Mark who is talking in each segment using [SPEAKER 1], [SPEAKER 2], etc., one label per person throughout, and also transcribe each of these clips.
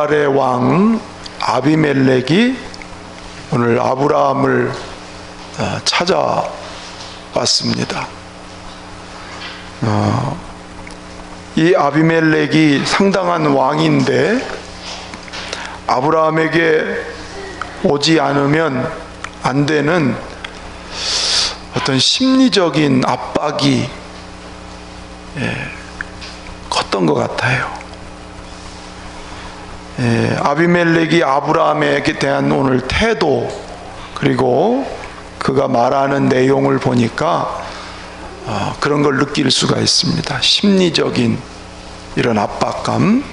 [SPEAKER 1] 게랄의 왕 아비멜렉이 오늘 아브라함을 찾아왔습니다. 이 아비멜렉이 상당한 왕인데 아브라함에게 오지 않으면 안 되는 어떤 심리적인 압박이 컸던 것 같아요. 아비멜렉이 아브라함에게 대한 오늘 태도, 그리고 그가 말하는 내용을 보니까 그런 걸 느낄 수가 있습니다. 심리적인 이런 압박감.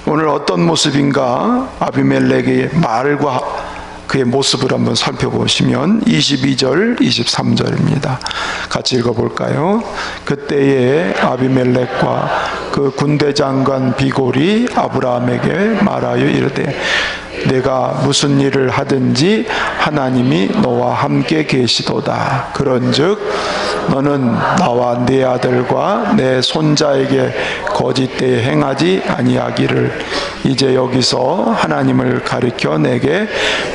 [SPEAKER 1] 오늘 어떤 모습인가 아비멜렉의 말과 그의 모습을 한번 살펴보시면 22절, 23절입니다. 같이 읽어볼까요? 그때에 아비멜렉과 그 군대 장관 비골이 아브라함에게 말하여 이르되 내가 무슨 일을 하든지 하나님이 너와 함께 계시도다. 그런즉 너는 나와 네 아들과 내 손자에게 거짓되이 행하지 아니하기를 이제 여기서 하나님을 가리켜 내게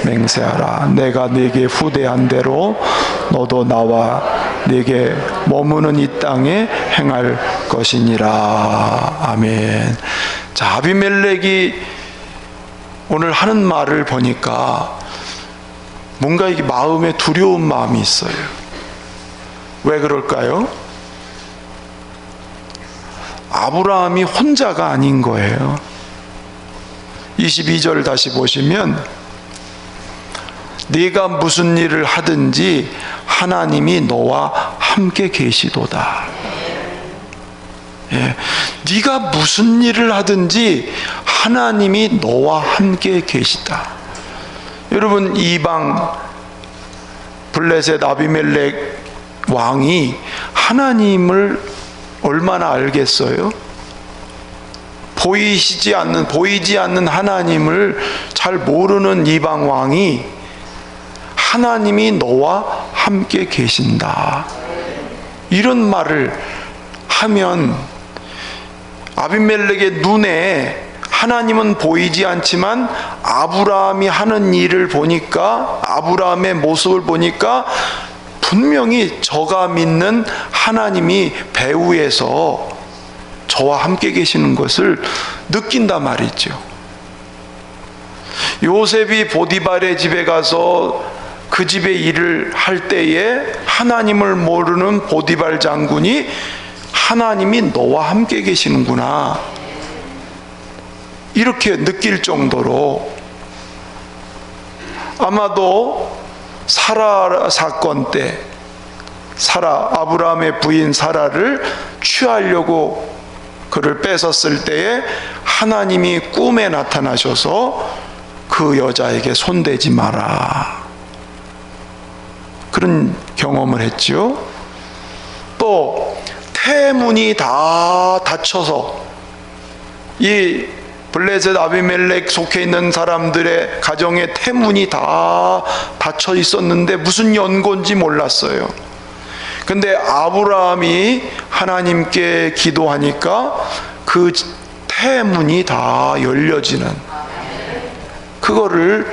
[SPEAKER 1] 맹세하라. 내가 네게 후대한 대로 너도 나와 네게 머무는 이 땅에 행할 것이니라. 아멘. 자, 아비멜렉이 오늘 하는 말을 보니까 뭔가 이게 마음에 두려운 마음이 있어요. 왜 그럴까요? 아브라함이 혼자가 아닌 거예요. 22절 다시 보시면 네가 무슨 일을 하든지 하나님이 너와 함께 계시도다. 네가 무슨 일을 하든지 하나님이 너와 함께 계시다. 여러분, 이방 블레셋 아비멜렉 왕이 하나님을 얼마나 알겠어요? 보이지 않는 하나님을 잘 모르는 이방 왕이 하나님이 너와 함께 계신다, 이런 말을 하면 아비멜렉의 눈에 하나님은 보이지 않지만 아브라함이 하는 일을 보니까, 아브라함의 모습을 보니까 분명히 저가 믿는 하나님이 배후에서 저와 함께 계시는 것을 느낀단 말이죠. 요셉이 보디발의 집에 가서 그 집의 일을 할 때에 하나님을 모르는 보디발 장군이 하나님이 너와 함께 계시는구나, 이렇게 느낄 정도로, 아마도 사라 사건 때 아브라함의 부인 사라를 취하려고 그를 뺏었을 때에 하나님이 꿈에 나타나셔서 그 여자에게 손대지 마라, 그런 경험을 했죠. 또 태문이 다 닫혀서, 이 블레셋 아비멜렉 속해 있는 사람들의 가정의 태문이 다 닫혀 있었는데 무슨 연고인지 몰랐어요. 근데 아브라함이 하나님께 기도하니까 그 태문이 다 열려지는, 그거를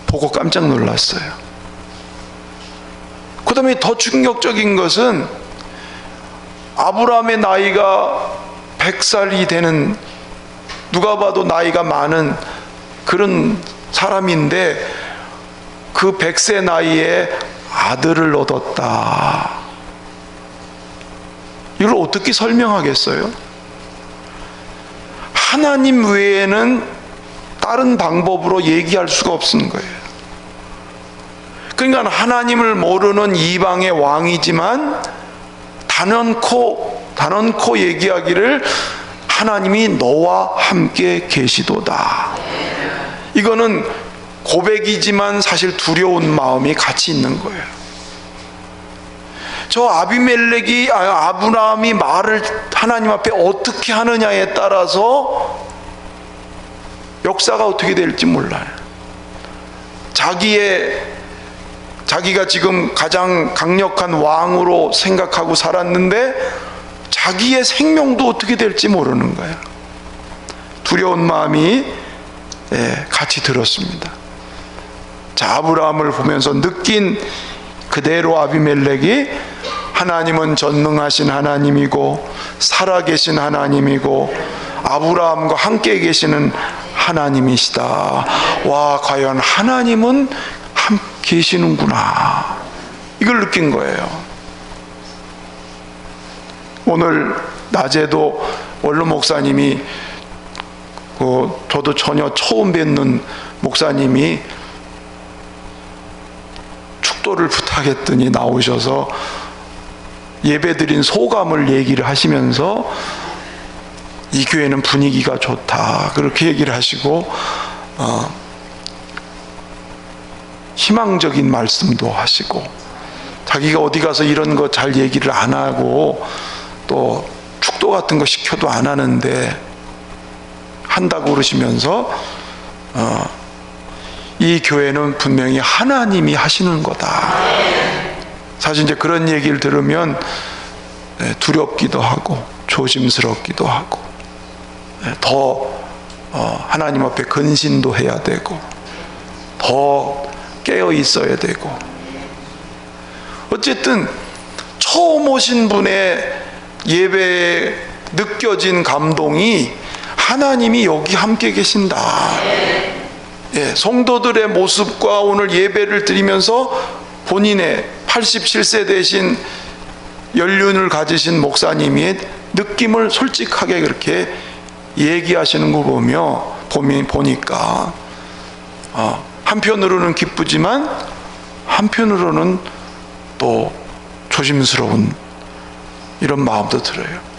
[SPEAKER 1] 보고 깜짝 놀랐어요. 그 다음에 더 충격적인 것은 아브라함의 나이가 100살이 되는, 누가 봐도 나이가 많은 그런 사람인데 그 100세 나이에 아들을 얻었다. 이걸 어떻게 설명하겠어요? 하나님 외에는 다른 방법으로 얘기할 수가 없는 거예요. 그러니까 하나님을 모르는 이방의 왕이지만 단언코 얘기하기를 하나님이 너와 함께 계시도다. 이거는 고백이지만 사실 두려운 마음이 같이 있는 거예요. 저 아브라함이 말을 하나님 앞에 어떻게 하느냐에 따라서 역사가 어떻게 될지 몰라요. 자기가 지금 가장 강력한 왕으로 생각하고 살았는데 자기의 생명도 어떻게 될지 모르는 거예요. 두려운 마음이 같이 들었습니다. 자, 아브라함을 보면서 느낀 그대로 아비멜렉이 하나님은 전능하신 하나님이고 살아계신 하나님이고 아브라함과 함께 계시는 하나님이시다. 와, 과연 하나님은 함께 계시는구나. 이걸 느낀 거예요. 오늘 낮에도 원로 목사님이 저도 전혀 처음 뵙는 목사님이 축도를 부탁했더니 나오셔서 예배드린 소감을 얘기를 하시면서 이 교회는 분위기가 좋다 그렇게 얘기를 하시고 희망적인 말씀도 하시고 자기가 어디 가서 이런 거 잘 얘기를 안 하고 또 축도 같은 거 시켜도 안 하는데 한다고 그러시면서 이 교회는 분명히 하나님이 하시는 거다. 사실 이제 그런 얘기를 들으면 두렵기도 하고 조심스럽기도 하고 더 하나님 앞에 근신도 해야 되고 더 깨어 있어야 되고 어쨌든 처음 오신 분의 예배에 느껴진 감동이 하나님이 여기 함께 계신다. 성도들의 모습과 오늘 예배를 드리면서 본인의 87세 되신 연륜을 가지신 목사님이 느낌을 솔직하게 그렇게 얘기하시는 거 보니까 한편으로는 기쁘지만 한편으로는 또 조심스러운 이런 마음도 들어요.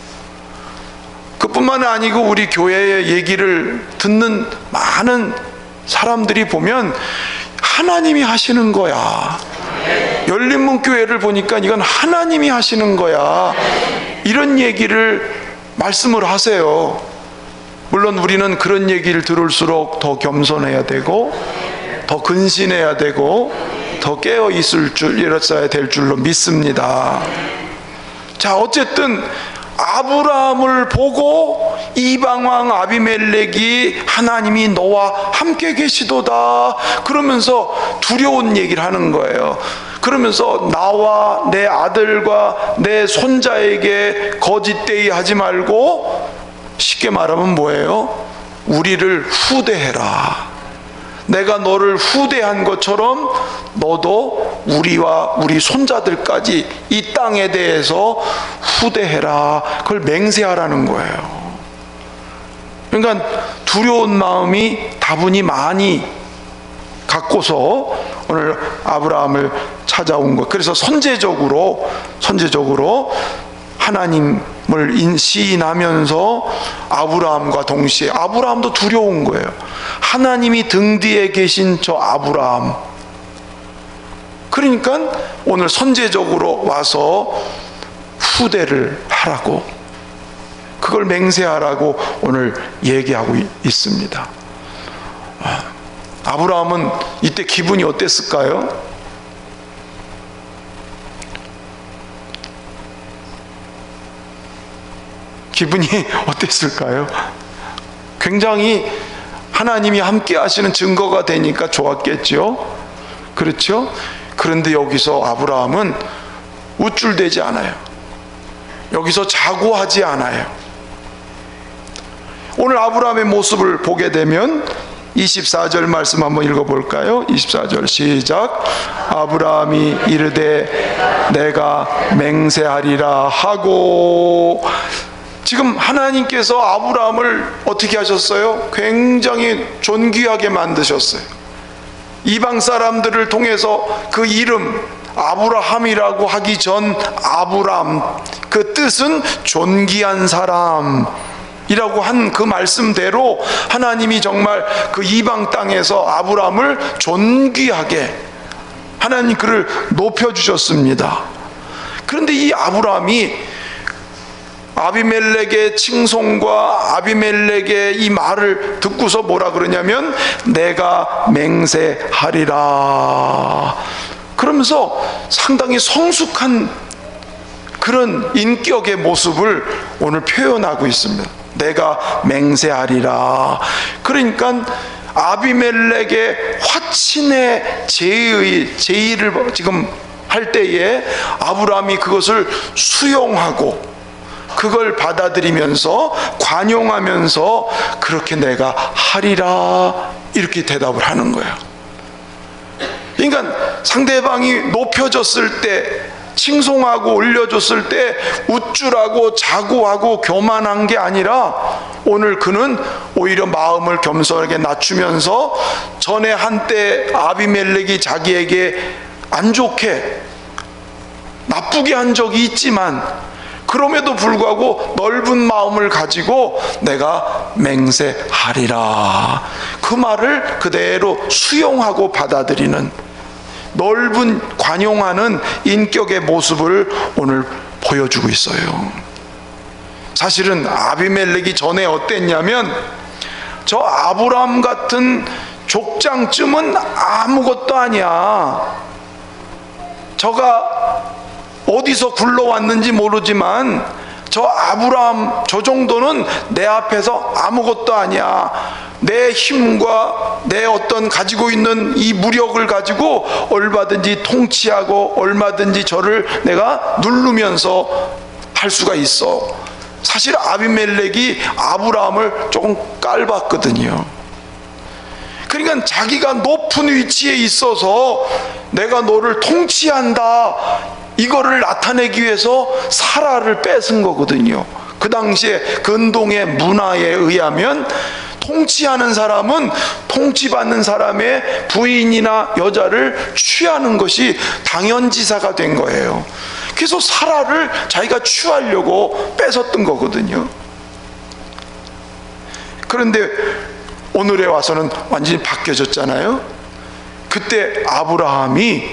[SPEAKER 1] 그뿐만 아니고 우리 교회의 얘기를 듣는 많은 사람들이 보면 하나님이 하시는 거야. 열린문교회를 보니까 이건 하나님이 하시는 거야. 이런 얘기를 말씀을 하세요. 물론 우리는 그런 얘기를 들을수록 더 겸손해야 되고 더 근신해야 되고 더 깨어 있을 줄 이랬어야 될 줄로 믿습니다. 자, 어쨌든 아브라함을 보고 이방왕 아비멜렉이 하나님이 너와 함께 계시도다 그러면서 두려운 얘기를 하는 거예요. 그러면서 나와 내 아들과 내 손자에게 거짓되이 하지 말고 쉽게 말하면 뭐예요? 우리를 후대해라. 내가 너를 후대한 것처럼 너도 우리와 우리 손자들까지 이 땅에 대해서 후대해라. 그걸 맹세하라는 거예요. 그러니까 두려운 마음이 다분히 많이 갖고서 오늘 아브라함을 찾아온 것. 그래서 선제적으로 하나님을 시인하면서 아브라함과 동시에 아브라함도 두려운 거예요. 하나님이 등 뒤에 계신 저 아브라함. 그러니까 오늘 선제적으로 와서 후대를 하라고, 그걸 맹세하라고 오늘 얘기하고 있습니다. 아브라함은 이때 기분이 어땠을까요? 기분이 어땠을까요? 굉장히 하나님이 함께 하시는 증거가 되니까 좋았겠죠? 그렇죠? 그런데 여기서 아브라함은 우쭐대지 않아요. 여기서 자고하지 않아요. 오늘 아브라함의 모습을 보게 되면 24절 말씀 한번 읽어볼까요? 24절 시작. 아브라함이 이르되 내가 맹세하리라 하고. 지금 하나님께서 아브라함을 어떻게 하셨어요? 굉장히 존귀하게 만드셨어요. 이방 사람들을 통해서 그 이름 아브라함이라고 하기 전 아브람, 그 뜻은 존귀한 사람 이라고 한 그 말씀대로 하나님이 정말 그 이방 땅에서 아브라함을 존귀하게 하나님 그를 높여주셨습니다. 그런데 이 아브라함이 아비멜렉의 칭송과 아비멜렉의 이 말을 듣고서 뭐라 그러냐면 내가 맹세하리라 그러면서 상당히 성숙한 그런 인격의 모습을 오늘 표현하고 있습니다. 내가 맹세하리라. 그러니까 아비멜렉의 화친의 제의를 지금 할 때에 아브라함이 그것을 수용하고 그걸 받아들이면서 관용하면서 그렇게 내가 하리라 이렇게 대답을 하는 거야. 그러니까 상대방이 높여줬을 때, 칭송하고 올려줬을 때 우쭐하고 자고하고 교만한 게 아니라 오늘 그는 오히려 마음을 겸손하게 낮추면서 전에 한때 아비멜렉이 자기에게 안 좋게 나쁘게 한 적이 있지만 그럼에도 불구하고 넓은 마음을 가지고 내가 맹세하리라, 그 말을 그대로 수용하고 받아들이는 넓은 관용하는 인격의 모습을 오늘 보여주고 있어요. 사실은 아비멜렉이 전에 어땠냐면 저 아브라함 같은 족장쯤은 아무것도 아니야. 저가 어디서 굴러왔는지 모르지만 저 아브라함 저 정도는 내 앞에서 아무것도 아니야. 내 힘과 내 어떤 가지고 있는 이 무력을 가지고 얼마든지 통치하고 얼마든지 저를 내가 누르면서 할 수가 있어. 사실 아비멜렉이 아브라함을 조금 깔봤거든요. 그러니까 자기가 높은 위치에 있어서 내가 너를 통치한다, 이거를 나타내기 위해서 사라를 뺏은 거거든요. 그 당시에 근동의 문화에 의하면 통치하는 사람은 통치받는 사람의 부인이나 여자를 취하는 것이 당연지사가 된 거예요. 그래서 사라를 자기가 취하려고 뺏었던 거거든요. 그런데 오늘에 와서는 완전히 바뀌어졌잖아요. 그때 아브라함이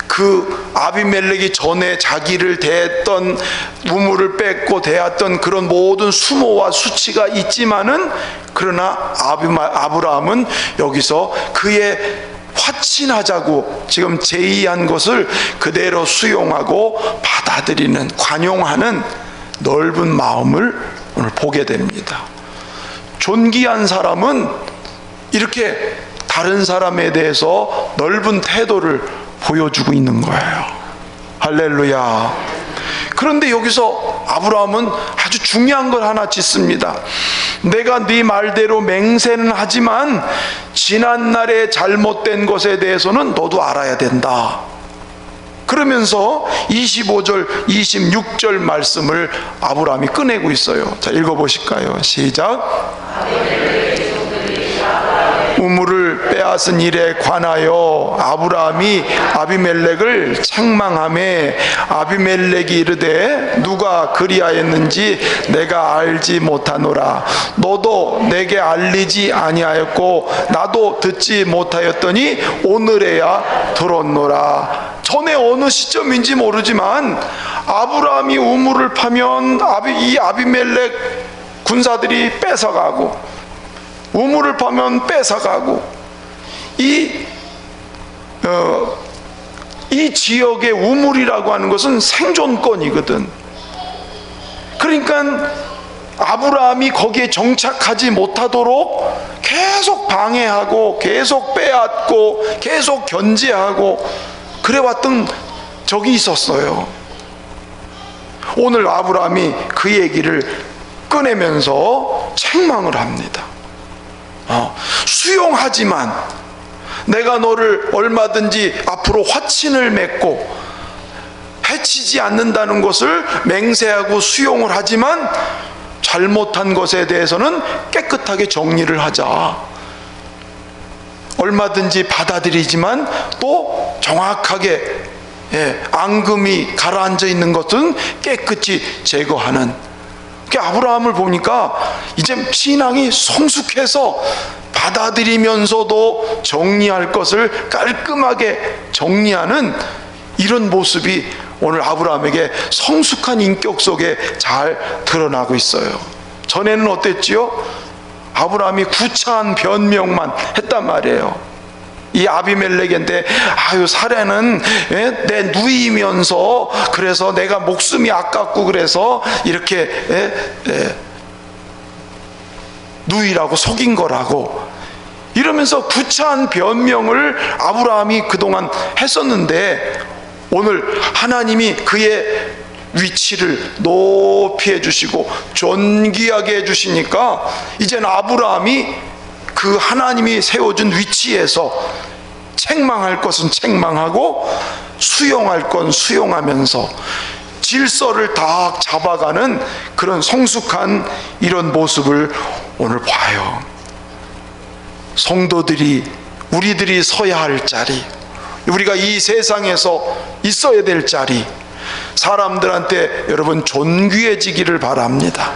[SPEAKER 1] 그 아비멜렉이 전에 자기를 대했던, 우물을 뺏고 대했던 그런 모든 수모와 수치가 있지만은, 그러나 아브라함은 여기서 그의 화친하자고 지금 제의한 것을 그대로 수용하고 받아들이는, 관용하는 넓은 마음을 오늘 보게 됩니다. 존귀한 사람은 이렇게 다른 사람에 대해서 넓은 태도를 보여주고 있는 거예요. 할렐루야. 그런데 여기서 아브라함은 아주 중요한 걸 하나 짓습니다. 내가 네 말대로 맹세는 하지만 지난날의 잘못된 것에 대해서는 너도 알아야 된다. 그러면서 25절 26절 말씀을 아브라함이 꺼내고 있어요. 자, 읽어보실까요? 시작. 우물을 빼앗은 일에 관하여 아브라함이 아비멜렉을 책망하매 아비멜렉이 이르되 누가 그리하였는지 내가 알지 못하노라. 너도 내게 알리지 아니하였고 나도 듣지 못하였더니 오늘에야 들었노라. 전에 어느 시점인지 모르지만 아브라함이 우물을 파면 이 아비멜렉 군사들이 뺏어가고, 우물을 파면 뺏어가고, 이 지역의 우물이라고 하는 것은 생존권이거든. 그러니까 아브라함이 거기에 정착하지 못하도록 계속 방해하고 계속 빼앗고 계속 견제하고 그래왔던 적이 있었어요. 오늘 아브라함이 그 얘기를 꺼내면서 책망을 합니다. 수용하지만 내가 너를 얼마든지 앞으로 화친을 맺고 해치지 않는다는 것을 맹세하고 수용을 하지만 잘못한 것에 대해서는 깨끗하게 정리를 하자. 얼마든지 받아들이지만 또 정확하게 앙금이 가라앉아 있는 것은 깨끗이 제거하는. 아브라함을 보니까 이제 신앙이 성숙해서 받아들이면서도 정리할 것을 깔끔하게 정리하는 이런 모습이 오늘 아브라함에게 성숙한 인격 속에 잘 드러나고 있어요. 전에는 어땠지요? 아브라함이 구차한 변명만 했단 말이에요. 이 아비멜렉인데 사례는 내 누이면서 그래서 내가 목숨이 아깝고 그래서 이렇게 누이라고 속인 거라고 이러면서 구차한 변명을 아브라함이 그동안 했었는데, 오늘 하나님이 그의 위치를 높이 해주시고 존귀하게 해주시니까 이제는 아브라함이 그 하나님이 세워준 위치에서 책망할 것은 책망하고 수용할 건 수용하면서 질서를 딱 잡아가는 그런 성숙한 이런 모습을 오늘 봐요. 성도들이, 우리들이 서야 할 자리, 우리가 이 세상에서 있어야 될 자리, 사람들한테 여러분 존귀해지기를 바랍니다.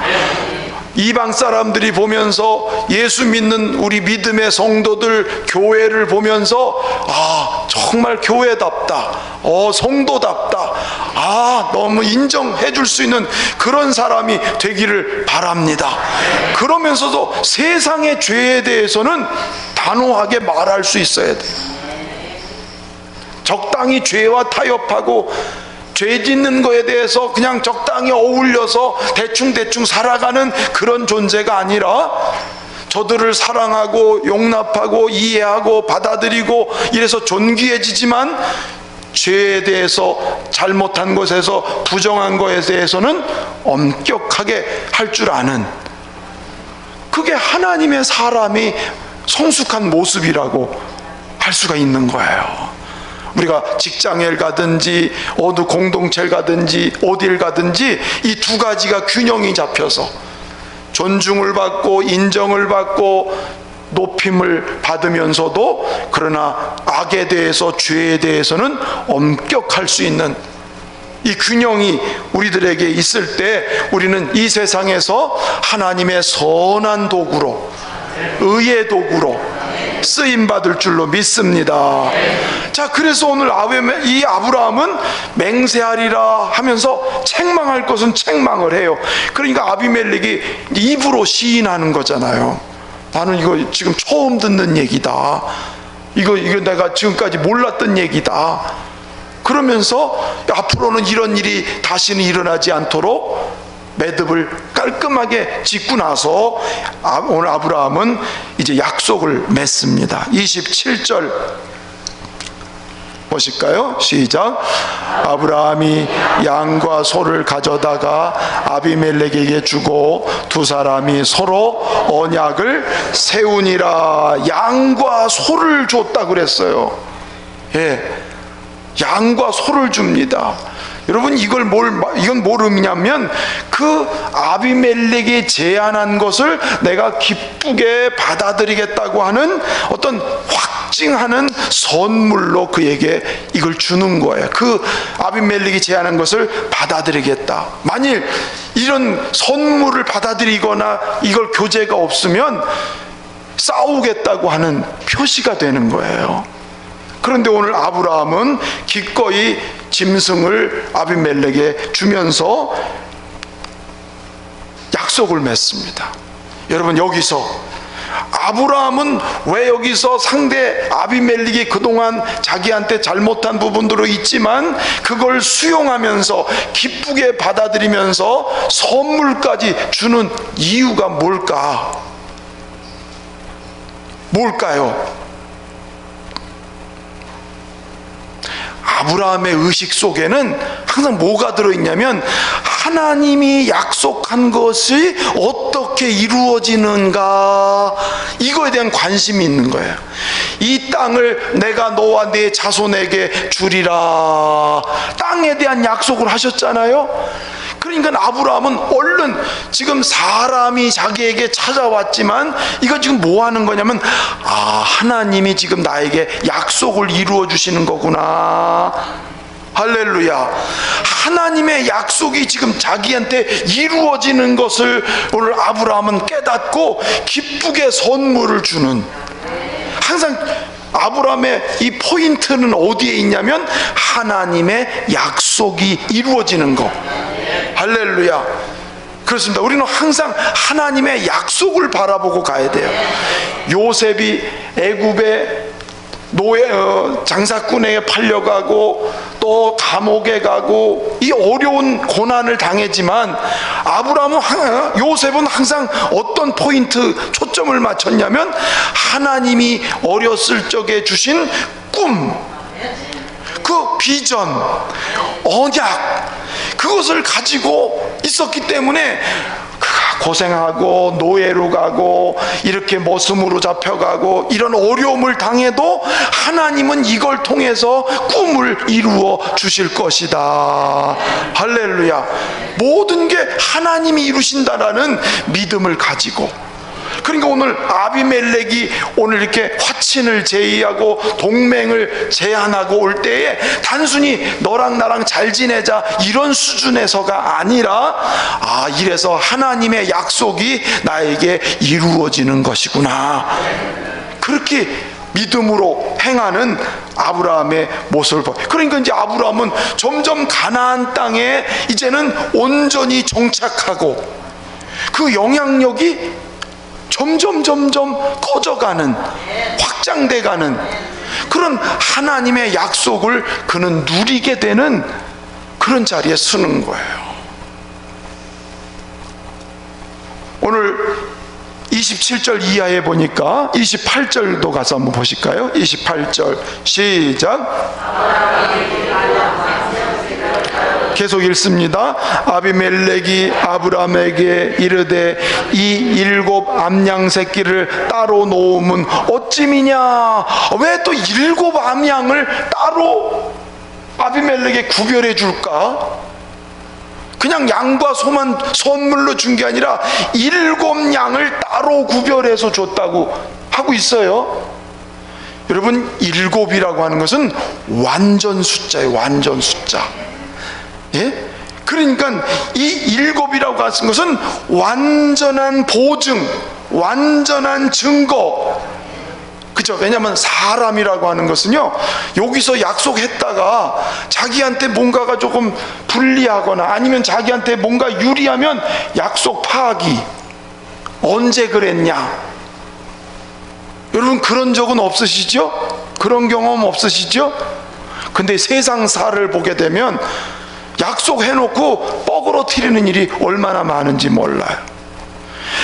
[SPEAKER 1] 이방 사람들이 보면서, 예수 믿는 우리 믿음의 성도들, 교회를 보면서 아, 정말 교회답다, 성도답다, 아, 너무 인정해 줄 수 있는 그런 사람이 되기를 바랍니다. 그러면서도 세상의 죄에 대해서는 단호하게 말할 수 있어야 돼요. 적당히 죄와 타협하고 죄 짓는 거에 대해서 그냥 적당히 어울려서 대충 살아가는 그런 존재가 아니라, 저들을 사랑하고 용납하고 이해하고 받아들이고 이래서 존귀해지지만, 죄에 대해서, 잘못한 것에서, 부정한 것에 대해서는 엄격하게 할 줄 아는, 그게 하나님의 사람이 성숙한 모습이라고 할 수가 있는 거예요. 우리가 직장에 가든지 어느 공동체를 가든지 어딜 가든지 이 두 가지가 균형이 잡혀서 존중을 받고 인정을 받고 높임을 받으면서도, 그러나 악에 대해서, 죄에 대해서는 엄격할 수 있는 이 균형이 우리들에게 있을 때, 우리는 이 세상에서 하나님의 선한 도구로, 의의 도구로 쓰임받을 줄로 믿습니다. 자, 그래서 오늘 이 아브라함은 맹세하리라 하면서 책망할 것은 책망을 해요. 그러니까 아비멜렉이 입으로 시인하는 거잖아요. 나는 이거 지금 처음 듣는 얘기다, 이거 내가 지금까지 몰랐던 얘기다, 그러면서 앞으로는 이런 일이 다시는 일어나지 않도록 매듭을 깔끔하게 짓고 나서 오늘 아브라함은 이제 약속을 맺습니다. 27절 보실까요? 시작. 아브라함이 양과 소를 가져다가 아비멜렉에게 주고 두 사람이 서로 언약을 세우니라. 양과 소를 줬다 그랬어요. 예, 양과 소를 줍니다. 여러분, 이건 뭘 의미냐면, 그 아비멜렉이 제안한 것을 내가 기쁘게 받아들이겠다고 하는 어떤 확증하는 선물로 그에게 이걸 주는 거예요. 그 아비멜렉이 제안한 것을 받아들이겠다. 만일 이런 선물을 받아들이거나 이걸 교제가 없으면 싸우겠다고 하는 표시가 되는 거예요. 그런데 오늘 아브라함은 기꺼이 짐승을 아비멜렉에 주면서 약속을 맺습니다. 여러분, 여기서 아브라함은 왜 여기서 상대 아비멜렉이 그동안 자기한테 잘못한 부분들도 있지만 그걸 수용하면서 기쁘게 받아들이면서 선물까지 주는 이유가 뭘까요? 아브라함의 의식 속에는 항상 뭐가 들어있냐면, 하나님이 약속한 것이 어떻게 이루어지는가, 이거에 대한 관심이 있는 거예요. 이 땅을 내가 너와 네 자손에게 주리라, 땅에 대한 약속을 하셨잖아요. 그러니까 아브라함은 얼른, 지금 사람이 자기에게 찾아왔지만 이거 지금 뭐 하는 거냐면, 아, 하나님이 지금 나에게 약속을 이루어 주시는 거구나. 할렐루야. 하나님의 약속이 지금 자기한테 이루어지는 것을 오늘 아브라함은 깨닫고 기쁘게 선물을 주는, 항상 아브라함의 이 포인트는 어디에 있냐면, 하나님의 약속이 이루어지는 것. 할렐루야. 그렇습니다. 우리는 항상 하나님의 약속을 바라보고 가야 돼요. 요셉이 애굽에 장사꾼에게 팔려가고 또 감옥에 가고 이 어려운 고난을 당했지만 요셉은 항상 어떤 포인트 초점을 맞췄냐면 하나님이 어렸을 적에 주신 꿈, 그 비전, 언약, 그것을 가지고 있었기 때문에 고생하고 노예로 가고 이렇게 모슴으로 잡혀가고 이런 어려움을 당해도 하나님은 이걸 통해서 꿈을 이루어 주실 것이다. 할렐루야. 모든 게 하나님이 이루신다라는 믿음을 가지고, 그러니까 오늘 아비멜렉이 오늘 이렇게 화친을 제의하고 동맹을 제안하고 올 때에 단순히 너랑 나랑 잘 지내자 이런 수준에서가 아니라, 이래서 하나님의 약속이 나에게 이루어지는 것이구나, 그렇게 믿음으로 행하는 아브라함의 모습을 봐. 그러니까 이제 아브라함은 점점 가나안 땅에 이제는 온전히 정착하고 그 영향력이 점점 커져가는, 확장돼가는 그런 하나님의 약속을 그는 누리게 되는 그런 자리에 서는 거예요. 오늘 27절 이하에 보니까 28절도 가서 한번 보실까요? 28절 시작. 계속 읽습니다. 아비멜렉이 아브라함에게 이르되 이 7 암양 새끼를 따로 놓으면 어찌미냐. 왜 또 7 암양을 따로 아비멜렉에 구별해 줄까? 그냥 양과 소만 선물로 준 게 아니라 7 양을 따로 구별해서 줬다고 하고 있어요. 여러분, 7이라고 하는 것은 완전 숫자예요. 완전 숫자. 예? 그러니까 이 7이라고 하는 것은 완전한 보증, 완전한 증거. 그죠? 왜냐하면 사람이라고 하는 것은요, 여기서 약속했다가 자기한테 뭔가가 조금 불리하거나 아니면 자기한테 뭔가 유리하면 약속 파기. 언제 그랬냐? 여러분, 그런 적은 없으시죠? 그런 경험 없으시죠? 근데 세상사를 보게 되면 약속해놓고 뻐그러뜨리는 일이 얼마나 많은지 몰라요.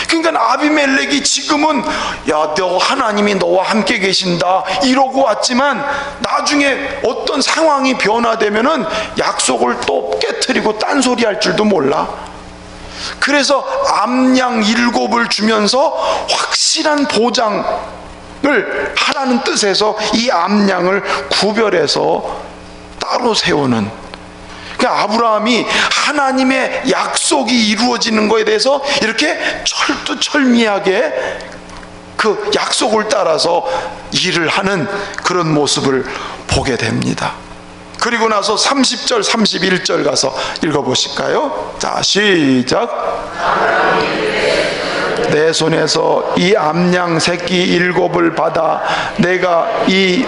[SPEAKER 1] 그러니까 아비멜렉이 지금은 너 하나님이 너와 함께 계신다 이러고 왔지만 나중에 어떤 상황이 변화되면은 약속을 또 깨트리고 딴소리 할 줄도 몰라. 그래서 암양 7을 주면서 확실한 보장을 하라는 뜻에서 이 암양을 구별해서 따로 세우는, 그러니까 아브라함이 하나님의 약속이 이루어지는 것에 대해서 이렇게 철두철미하게 그 약속을 따라서 일을 하는 그런 모습을 보게 됩니다. 그리고 나서 30절 31절 가서 읽어보실까요? 자, 시작. 내 손에서 이 암양 새끼 7을 받아 내가 이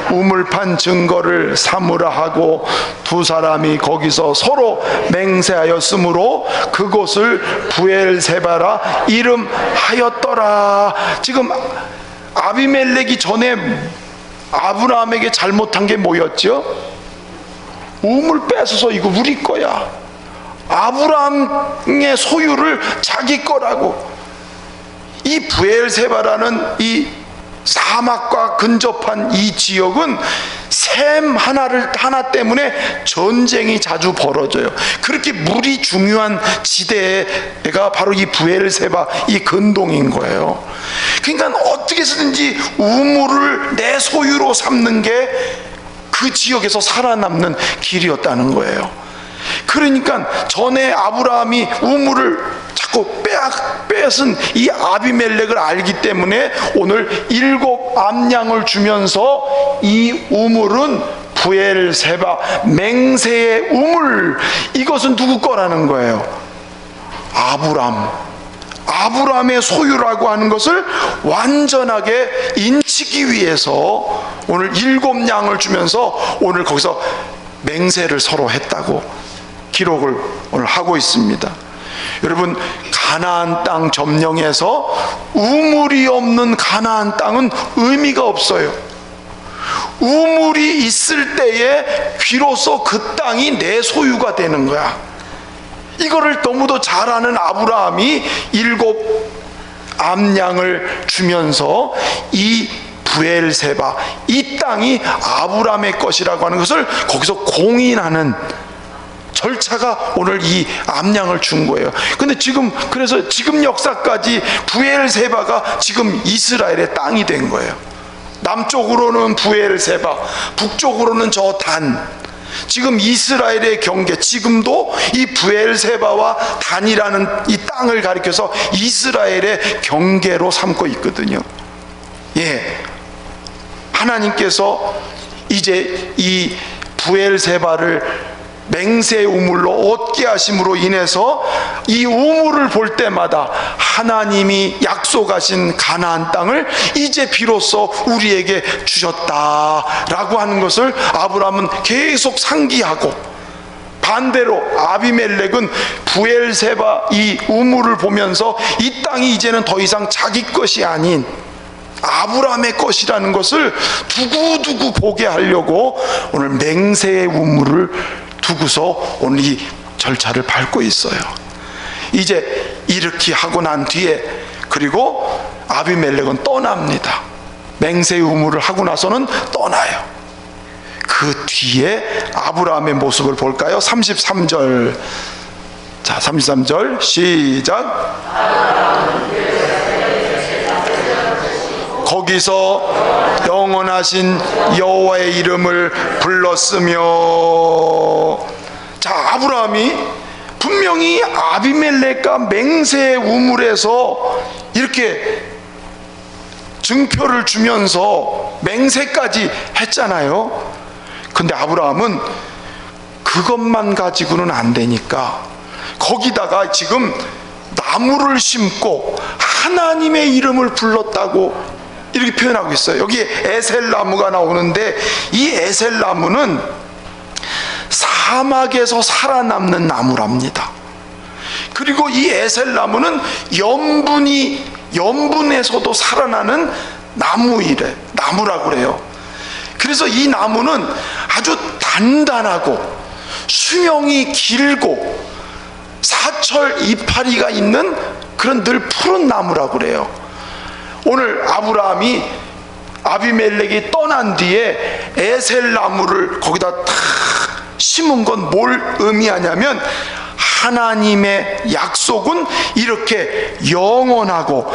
[SPEAKER 1] 우물판 증거를 삼으라 하고 두 사람이 거기서 서로 맹세하였으므로 그곳을 부엘세바라 이름하였더라. 지금 아비멜렉이 전에 아브라함에게 잘못한 게 뭐였죠? 우물 뺏어서 이거 우리 거야, 아브라함의 소유를 자기 거라고. 이 부엘세바라는 이 사막과 근접한 이 지역은 샘 하나 때문에 전쟁이 자주 벌어져요. 그렇게 물이 중요한 지대가 바로 이 부엘세바 이 근동인 거예요. 그러니까 어떻게 해서든지 우물을 내 소유로 삼는 게 그 지역에서 살아남는 길이었다는 거예요. 그러니까 전에 아브라함이 우물을 자꾸 뺏은 이 아비멜렉을 알기 때문에 오늘 7 암양을 주면서 이 우물은 부엘세바, 맹세의 우물, 이것은 누구 거라는 거예요? 아브라함의 소유라고 하는 것을 완전하게 인치기 위해서 오늘 7 양을 주면서 오늘 거기서 맹세를 서로 했다고 기록을 오늘 하고 있습니다. 여러분, 가나안 땅 점령해서 우물이 없는 가나안 땅은 의미가 없어요. 우물이 있을 때에 비로소 그 땅이 내 소유가 되는 거야. 이거를 너무도 잘 아는 아브라함이 7 암양을 주면서 이 브엘세바, 이 땅이 아브라함의 것이라고 하는 것을 거기서 공인하는 절차가 오늘 이 암양을 준 거예요. 근데 그래서 지금 역사까지 브엘세바가 지금 이스라엘의 땅이 된 거예요. 남쪽으로는 브엘세바, 북쪽으로는 저 단. 지금 이스라엘의 경계, 지금도 이 브엘세바와 단이라는 이 땅을 가리켜서 이스라엘의 경계로 삼고 있거든요. 하나님께서 이제 이 브엘세바를 맹세의 우물로 얻게 하심으로 인해서 이 우물을 볼 때마다 하나님이 약속하신 가나안 땅을 이제 비로소 우리에게 주셨다라고 하는 것을 아브라함은 계속 상기하고, 반대로 아비멜렉은 브엘세바 이 우물을 보면서 이 땅이 이제는 더 이상 자기 것이 아닌 아브라함의 것이라는 것을 두고두고 보게 하려고 오늘 맹세의 우물을 두고서 오늘 이 절차를 밟고 있어요. 이제 이렇게 하고 난 뒤에, 그리고 아비멜렉은 떠납니다. 맹세의 우물을 하고 나서는 떠나요. 그 뒤에 아브라함의 모습을 볼까요? 33절. 자, 33절 시작. 거기서 영원하신 여호와의 이름을 불렀으며. 자, 아브라함이 분명히 아비멜렉과 맹세의 우물에서 이렇게 증표를 주면서 맹세까지 했잖아요. 근데 아브라함은 그것만 가지고는 안 되니까 거기다가 지금 나무를 심고 하나님의 이름을 불렀다고 이렇게 표현하고 있어요. 여기 에셀나무가 나오는데, 이 에셀나무는 사막에서 살아남는 나무랍니다. 그리고 이 에셀나무는 염분에서도 살아나는 나무라고 그래요. 그래서 이 나무는 아주 단단하고 수명이 길고 사철 이파리가 있는 그런 늘 푸른 나무라고 그래요. 오늘 아브라함이 아비멜렉이 떠난 뒤에 에셀나무를 거기다 탁 심은 건 뭘 의미하냐면, 하나님의 약속은 이렇게 영원하고,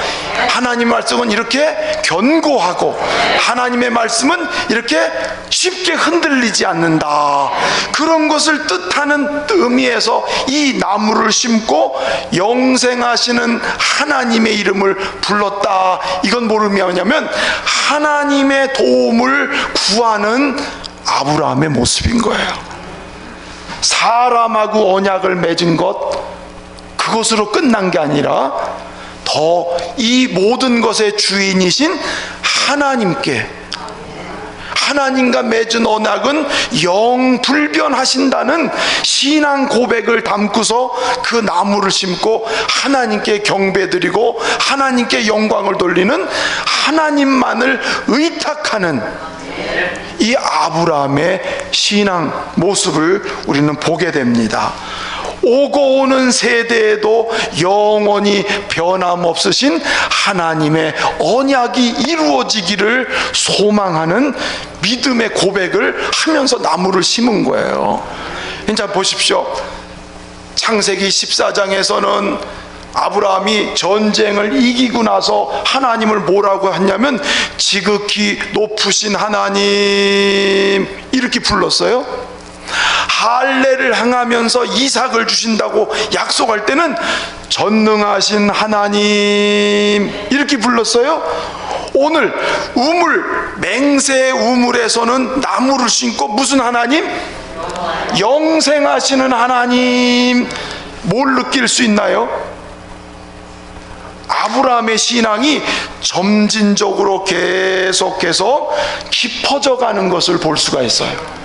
[SPEAKER 1] 하나님의 말씀은 이렇게 견고하고, 하나님의 말씀은 이렇게 쉽게 흔들리지 않는다, 그런 것을 뜻하는 의미에서 이 나무를 심고 영생하시는 하나님의 이름을 불렀다. 이건 뭘 의미하냐면 하나님의 도움을 구하는 아브라함의 모습인 거예요. 사람하고 언약을 맺은 것, 그것으로 끝난 게 아니라 더 이 모든 것의 주인이신 하나님과 맺은 언약은 영불변하신다는 신앙 고백을 담고서 그 나무를 심고 하나님께 경배드리고 하나님께 영광을 돌리는, 하나님만을 의탁하는 이 아브라함의 신앙 모습을 우리는 보게 됩니다. 오고 오는 세대에도 영원히 변함없으신 하나님의 언약이 이루어지기를 소망하는 믿음의 고백을 하면서 나무를 심은 거예요. 이제 보십시오. 창세기 14장에서는 아브라함이 전쟁을 이기고 나서 하나님을 뭐라고 했냐면 지극히 높으신 하나님 이렇게 불렀어요. 할례를 행하면서 이삭을 주신다고 약속할 때는 전능하신 하나님 이렇게 불렀어요. 오늘 맹세의 우물에서는 나무를 심고 무슨 하나님? 영생하시는 하나님. 뭘 느낄 수 있나요? 아브라함의 신앙이 점진적으로 계속해서 깊어져 가는 것을 볼 수가 있어요.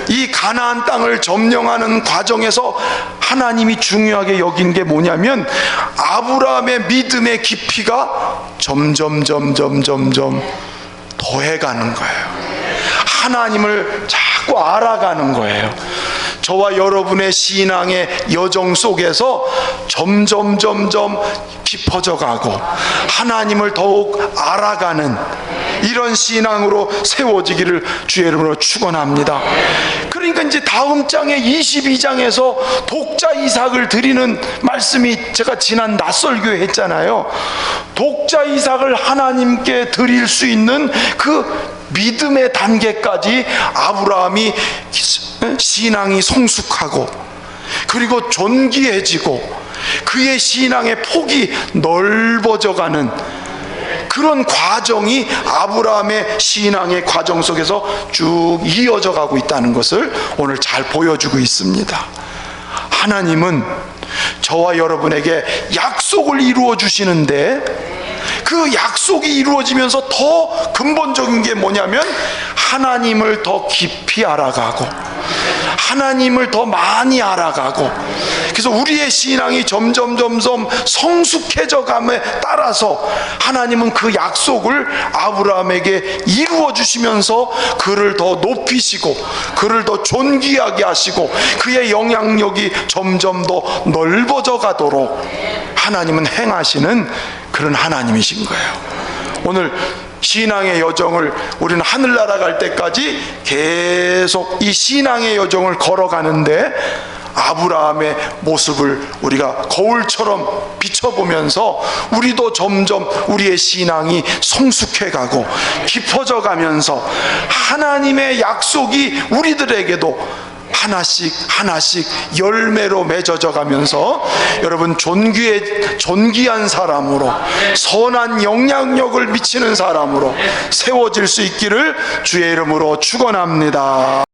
[SPEAKER 1] 이 가나안 땅을 점령하는 과정에서 하나님이 중요하게 여긴 게 뭐냐면 아브라함의 믿음의 깊이가 점점 더해가는 거예요. 하나님을 자꾸 알아가는 거예요. 저와 여러분의 신앙의 여정 속에서 점점 깊어져 가고 하나님을 더욱 알아가는 이런 신앙으로 세워지기를 주의 이름으로 축원합니다. 그러니까 이제 다음 장에 22장에서 독자 이삭을 드리는 말씀이 제가 지난 낯설교회 했잖아요. 독자 이삭을 하나님께 드릴 수 있는 그 믿음의 단계까지 아브라함이 신앙이 성숙하고 그리고 존귀해지고 그의 신앙의 폭이 넓어져가는 그런 과정이 아브라함의 신앙의 과정 속에서 쭉 이어져 가고 있다는 것을 오늘 잘 보여주고 있습니다. 하나님은 저와 여러분에게 약속을 이루어 주시는데 그 약속이 이루어지면서 더 근본적인 게 뭐냐면 하나님을 더 깊이 알아가고 하나님을 더 많이 알아가고, 그래서 우리의 신앙이 점점 성숙해져 감에 따라서 하나님은 그 약속을 아브라함에게 이루어 주시면서 그를 더 높이시고 그를 더 존귀하게 하시고 그의 영향력이 점점 더 넓어져 가도록 하나님은 행하시는 그런 하나님이신 거예요. 오늘 신앙의 여정을 우리는 하늘나라 갈 때까지 계속 이 신앙의 여정을 걸어가는데 아브라함의 모습을 우리가 거울처럼 비춰보면서 우리도 점점 우리의 신앙이 성숙해가고 깊어져 가면서 하나님의 약속이 우리들에게도 하나씩 열매로 맺어져 가면서 여러분 존귀한 사람으로 선한 영향력을 미치는 사람으로 세워질 수 있기를 주의 이름으로 축원합니다.